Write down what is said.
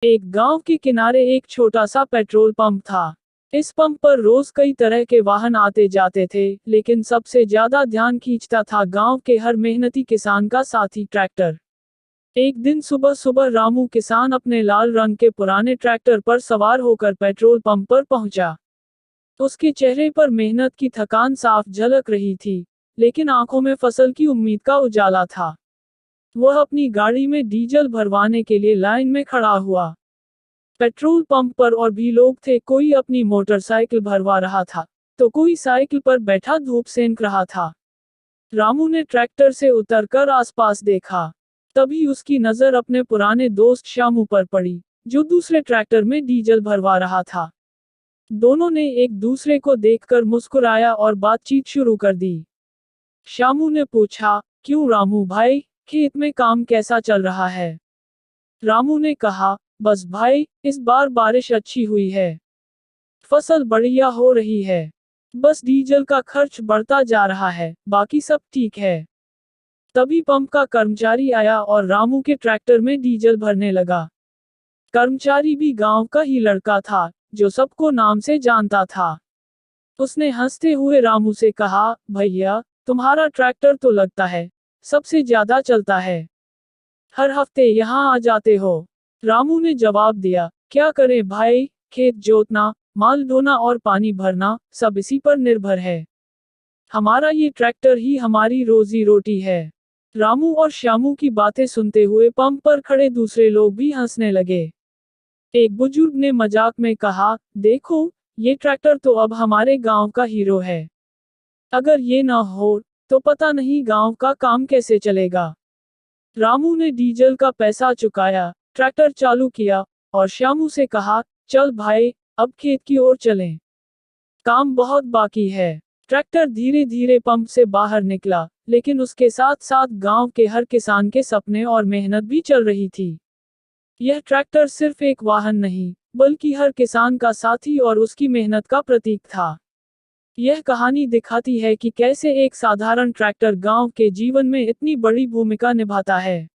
एक गांव के किनारे एक छोटा सा पेट्रोल पंप था। इस पंप पर रोज कई तरह के वाहन आते जाते थे, लेकिन सबसे ज्यादा ध्यान खींचता था गांव के हर मेहनती किसान का साथी ट्रैक्टर। एक दिन सुबह सुबह रामू किसान अपने लाल रंग के पुराने ट्रैक्टर पर सवार होकर पेट्रोल पंप पर पहुंचा। उसके चेहरे पर मेहनत की थकान साफ झलक रही थी, लेकिन आंखों में फसल की उम्मीद का उजाला था। वह अपनी गाड़ी में डीजल भरवाने के लिए लाइन में खड़ा हुआ। पेट्रोल पंप पर और भी लोग थे, कोई अपनी मोटरसाइकिल भरवा रहा था, तो कोई साइकिल पर बैठा धूप सेंक रहा था। रामू ने ट्रैक्टर से उतरकर आसपास देखा। तभी उसकी नजर अपने पुराने दोस्त श्यामू पर पड़ी, जो दूसरे ट्रैक्टर में डीजल भरवा रहा था। दोनों ने एक दूसरे को देखकर मुस्कुराया और बातचीत शुरू कर दी। श्यामू ने पूछा, क्यों रामू भाई, खेत में काम कैसा चल रहा है? रामू ने कहा, बस भाई, इस बार बारिश अच्छी हुई है। फसल बढ़िया हो रही है। बस डीजल का खर्च बढ़ता जा रहा है, बाकी सब ठीक है। तभी पंप का कर्मचारी आया और रामू के ट्रैक्टर में डीजल भरने लगा। कर्मचारी भी गांव का ही लड़का था, जो सबको नाम से जानता था। उसने हंसते हुए रामू से कहा, भैया, तुम्हारा ट्रैक्टर तो लगता है सबसे ज्यादा चलता है। हर हफ्ते यहाँ आ जाते हो। रामू ने जवाब दिया, क्या करें भाई, खेत जोतना, माल ढोना और पानी भरना, सब इसी पर निर्भर है। हमारा ये ट्रैक्टर ही हमारी रोजी रोटी है। रामू और श्यामू की बातें सुनते हुए पंप पर खड़े दूसरे लोग भी हंसने लगे। एक बुजुर्ग ने मजाक में कहा, देखो, ये ट्रैक्टर तो अब हमारे गांव का हीरो है। अगर ये ना हो, तो पता नहीं गांव का काम कैसे चलेगा। रामू ने डीजल का पैसा चुकाया, ट्रैक्टर चालू किया और श्यामू से कहा, चल भाई, अब खेत की ओर चलें। काम बहुत बाकी है। ट्रैक्टर धीरे धीरे पंप से बाहर निकला, लेकिन उसके साथ साथ गांव के हर किसान के सपने और मेहनत भी चल रही थी। यह ट्रैक्टर सिर्फ एक वाहन नहीं, बल्कि हर किसान का साथी और उसकी मेहनत का प्रतीक था। यह कहानी दिखाती है कि कैसे एक साधारण ट्रैक्टर गांव के जीवन में इतनी बड़ी भूमिका निभाता है।